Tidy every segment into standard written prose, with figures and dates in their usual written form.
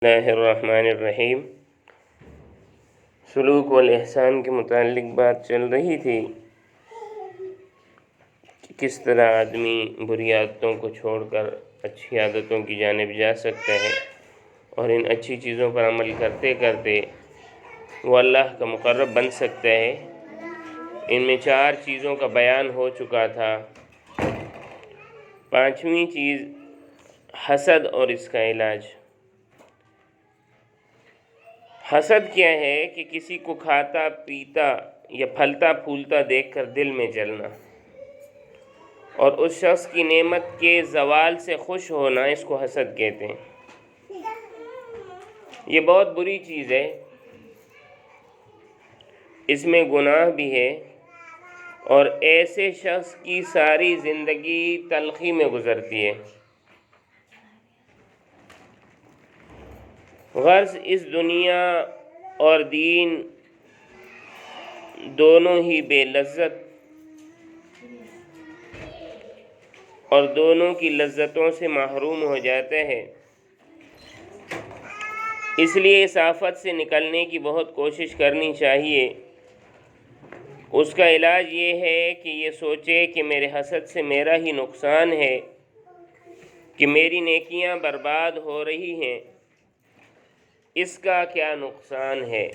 اللہ الرحمن الرحیم۔ سلوک والاحسان کے متعلق بات چل رہی تھی کہ کس طرح آدمی بری عادتوں کو چھوڑ کر اچھی عادتوں کی جانب جا سکتا ہے، اور ان اچھی چیزوں پر عمل کرتے کرتے وہ اللہ کا مقرب بن سکتا ہے۔ ان میں 4 چیزوں کا بیان ہو چکا تھا۔ 5ویں چیز حسد اور اس کا علاج۔ حسد کیا ہے کہ کسی کو کھاتا پیتا یا پھلتا پھولتا دیکھ کر دل میں جلنا، اور اس شخص کی نعمت کے زوال سے خوش ہونا، اس کو حسد کہتے ہیں۔ یہ بہت بری چیز ہے، اس میں گناہ بھی ہے، اور ایسے شخص کی ساری زندگی تلخی میں گزرتی ہے۔ غرض اس دنیا اور دین دونوں ہی بے لذت، اور دونوں کی لذتوں سے محروم ہو جاتا ہے۔ اس لیے اس آفت سے نکلنے کی بہت کوشش کرنی چاہیے۔ اس کا علاج یہ ہے کہ یہ سوچے کہ میرے حسد سے میرا ہی نقصان ہے، کہ میری نیکیاں برباد ہو رہی ہیں، اس کا کیا نقصان ہے؟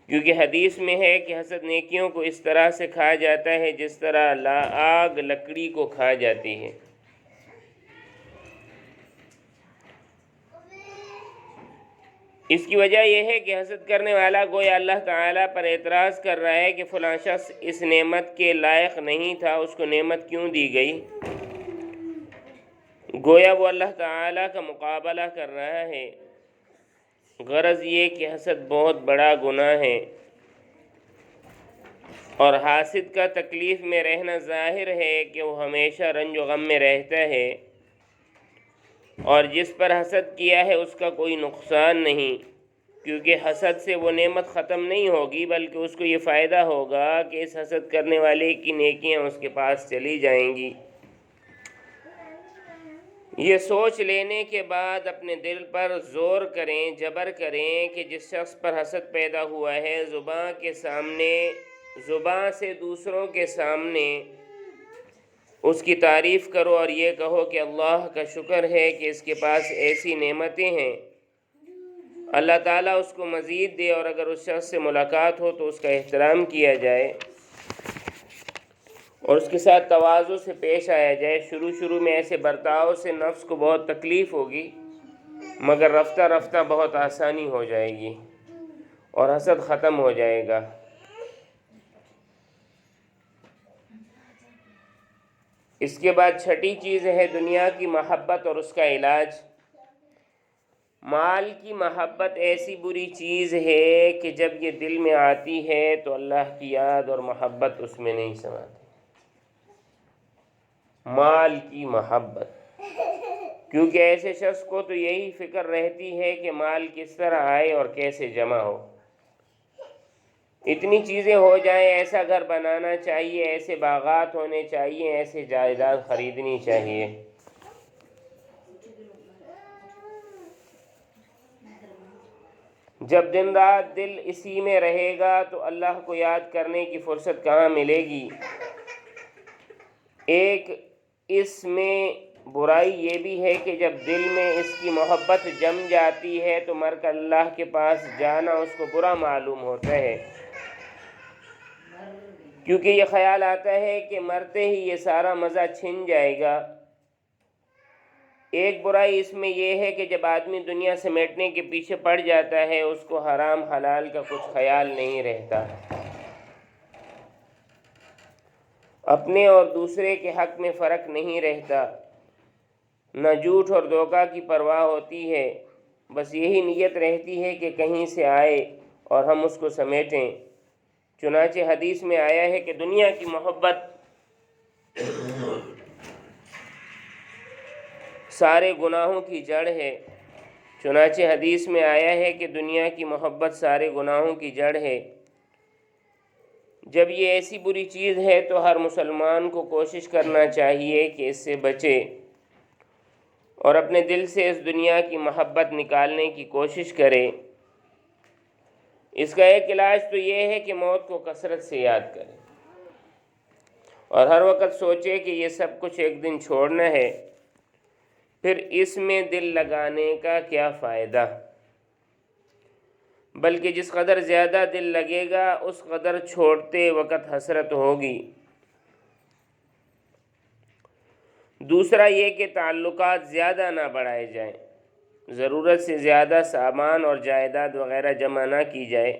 کیونکہ حدیث میں ہے کہ حسد نیکیوں کو اس طرح سے کھا جاتا ہے جس طرح آگ لکڑی کو کھا جاتی ہے۔ اس کی وجہ یہ ہے کہ حسد کرنے والا گویا اللہ تعالیٰ پر اعتراض کر رہا ہے کہ فلاں شخص اس نعمت کے لائق نہیں تھا، اس کو نعمت کیوں دی گئی؟ گویا وہ اللہ تعالیٰ کا مقابلہ کر رہا ہے۔ غرض یہ کہ حسد بہت بڑا گناہ ہے، اور حاسد کا تکلیف میں رہنا ظاہر ہے کہ وہ ہمیشہ رنج و غم میں رہتا ہے، اور جس پر حسد کیا ہے اس کا کوئی نقصان نہیں، کیونکہ حسد سے وہ نعمت ختم نہیں ہوگی، بلکہ اس کو یہ فائدہ ہوگا کہ اس حسد کرنے والے کی نیکیاں اس کے پاس چلی جائیں گی۔ یہ سوچ لینے کے بعد اپنے دل پر زور کریں، جبر کریں کہ جس شخص پر حسد پیدا ہوا ہے، زبان سے دوسروں کے سامنے اس کی تعریف کرو، اور یہ کہو کہ اللہ کا شکر ہے کہ اس کے پاس ایسی نعمتیں ہیں، اللہ تعالیٰ اس کو مزید دے، اور اگر اس شخص سے ملاقات ہو تو اس کا احترام کیا جائے اور اس کے ساتھ تواضع سے پیش آیا جائے۔ شروع میں ایسے برتاؤ سے نفس کو بہت تکلیف ہوگی، مگر رفتہ رفتہ بہت آسانی ہو جائے گی اور حسد ختم ہو جائے گا۔ اس کے بعد 6ٹھی چیز ہے دنیا کی محبت اور اس کا علاج۔ مال کی محبت ایسی بری چیز ہے کہ جب یہ دل میں آتی ہے تو اللہ کی یاد اور محبت اس میں نہیں سماتی۔ مال کی محبت، کیونکہ ایسے شخص کو تو یہی فکر رہتی ہے کہ مال کس طرح آئے اور کیسے جمع ہو، اتنی چیزیں ہو جائیں، ایسا گھر بنانا چاہیے، ایسے باغات ہونے چاہیے، ایسے جائیداد خریدنی چاہیے۔ جب دن رات دل اسی میں رہے گا تو اللہ کو یاد کرنے کی فرصت کہاں ملے گی؟ ایک اس میں برائی یہ بھی ہے کہ جب دل میں اس کی محبت جم جاتی ہے تو مر کر اللہ کے پاس جانا اس کو برا معلوم ہوتا ہے، کیونکہ یہ خیال آتا ہے کہ مرتے ہی یہ سارا مزہ چھن جائے گا۔ ایک برائی اس میں یہ ہے کہ جب آدمی دنیا سمیٹنے کے پیچھے پڑ جاتا ہے اس کو حرام حلال کا کچھ خیال نہیں رہتا، اپنے اور دوسرے کے حق میں فرق نہیں رہتا، نہ جھوٹ اور دھوکہ کی پرواہ ہوتی ہے، بس یہی نیت رہتی ہے کہ کہیں سے آئے اور ہم اس کو سمیٹیں۔ چنانچہ حدیث میں آیا ہے کہ دنیا کی محبت سارے گناہوں کی جڑ ہے۔ چنانچہ حدیث میں آیا ہے کہ دنیا کی محبت سارے گناہوں کی جڑ ہے۔ جب یہ ایسی بری چیز ہے تو ہر مسلمان کو کوشش کرنا چاہیے کہ اس سے بچے اور اپنے دل سے اس دنیا کی محبت نکالنے کی کوشش کرے۔ اس کا ایک علاج تو یہ ہے کہ موت کو کثرت سے یاد کرے اور ہر وقت سوچے کہ یہ سب کچھ ایک دن چھوڑنا ہے، پھر اس میں دل لگانے کا کیا فائدہ؟ بلکہ جس قدر زیادہ دل لگے گا اس قدر چھوڑتے وقت حسرت ہوگی۔ دوسرا یہ کہ تعلقات زیادہ نہ بڑھائے جائیں، ضرورت سے زیادہ سامان اور جائیداد وغیرہ جمع نہ کی جائے،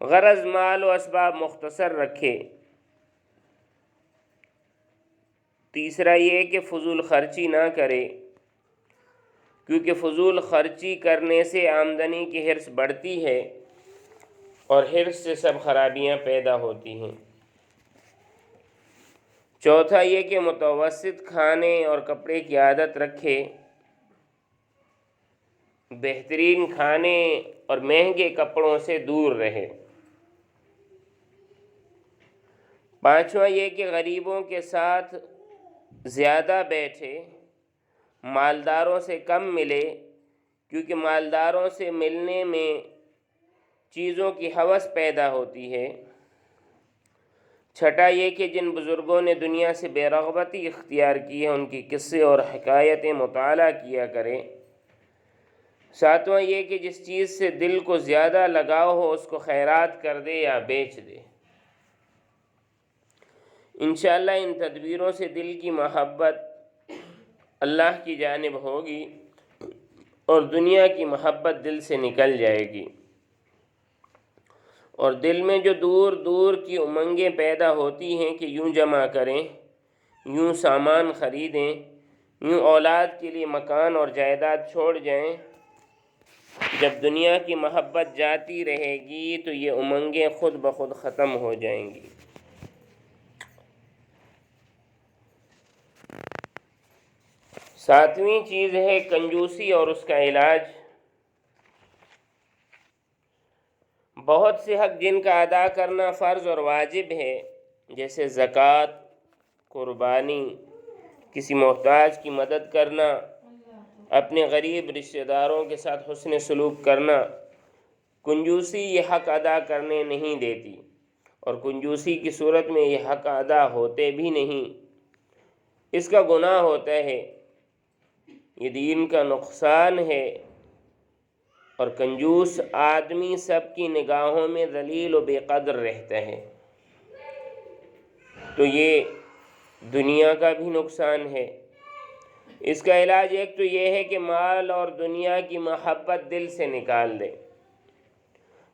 غرض مال و اسباب مختصر رکھے۔ تیسرا یہ کہ فضول خرچی نہ کرے، کیونکہ فضول خرچی کرنے سے آمدنی کی حرص بڑھتی ہے اور حرص سے سب خرابیاں پیدا ہوتی ہیں۔ چوتھا یہ کہ متوسط کھانے اور کپڑے کی عادت رکھے، بہترین کھانے اور مہنگے کپڑوں سے دور رہے۔ پانچواں یہ کہ غریبوں کے ساتھ زیادہ بیٹھے، مالداروں سے کم ملے، کیونکہ مالداروں سے ملنے میں چیزوں کی ہوس پیدا ہوتی ہے۔ چھٹا یہ کہ جن بزرگوں نے دنیا سے بے رغبتی اختیار کی ہے ان کی قصے اور حکایتیں مطالعہ کیا کرے۔ ساتواں یہ کہ جس چیز سے دل کو زیادہ لگاؤ ہو اس کو خیرات کر دے یا بیچ دے۔ انشاءاللہ ان تدبیروں سے دل کی محبت اللہ کی جانب ہوگی اور دنیا کی محبت دل سے نکل جائے گی، اور دل میں جو دور دور کی امنگیں پیدا ہوتی ہیں کہ یوں جمع کریں، یوں سامان خریدیں، یوں اولاد کے لیے مکان اور جائیداد چھوڑ جائیں، جب دنیا کی محبت جاتی رہے گی تو یہ امنگیں خود بخود ختم ہو جائیں گی۔ ساتویں چیز ہے کنجوسی اور اس کا علاج۔ بہت سے حق جن کا ادا کرنا فرض اور واجب ہے، جیسے زکوٰۃ، قربانی، کسی محتاج کی مدد کرنا، اپنے غریب رشتہ داروں کے ساتھ حسن سلوک کرنا، کنجوسی یہ حق ادا کرنے نہیں دیتی، اور کنجوسی کی صورت میں یہ حق ادا ہوتے بھی نہیں، اس کا گناہ ہوتا ہے، یہ دین کا نقصان ہے، اور کنجوس آدمی سب کی نگاہوں میں ذلیل و بے قدر رہتا ہے۔ تو یہ دنیا کا بھی نقصان ہے۔ اس کا علاج ایک تو یہ ہے کہ مال اور دنیا کی محبت دل سے نکال دے۔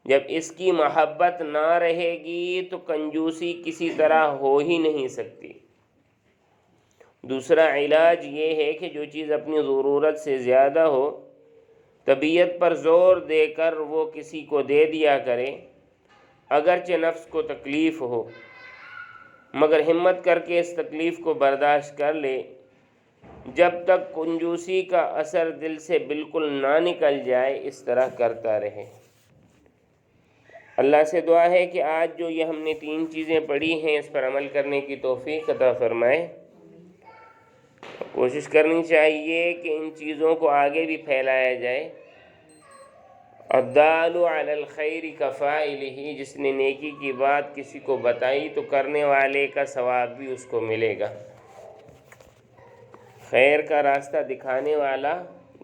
جب اس کی محبت نہ رہے گی تو کنجوسی کسی طرح ہو ہی نہیں سکتی۔ دوسرا علاج یہ ہے کہ جو چیز اپنی ضرورت سے زیادہ ہو، طبیعت پر زور دے کر وہ کسی کو دے دیا کرے، اگرچہ نفس کو تکلیف ہو، مگر ہمت کر کے اس تکلیف کو برداشت کر لے، جب تک کنجوسی کا اثر دل سے بالکل نہ نکل جائے اس طرح کرتا رہے۔ اللہ سے دعا ہے کہ آج جو یہ ہم نے 3 چیزیں پڑھی ہیں اس پر عمل کرنے کی توفیق عطا فرمائے۔ کوشش کرنی چاہیے کہ ان چیزوں کو آگے بھی پھیلایا جائے۔ الدال علی الخیر کفاعلہ، جس نے نیکی کی بات کسی کو بتائی تو کرنے والے کا ثواب بھی اس کو ملے گا۔ خیر کا راستہ دکھانے والا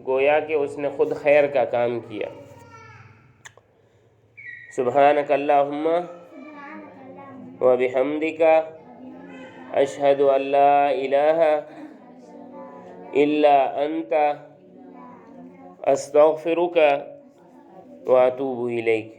گویا کہ اس نے خود خیر کا کام کیا۔ سبحانک اللہم و بحمدک، اشہد ان لا الہ الا انت، استغفرک و اتوب الیک۔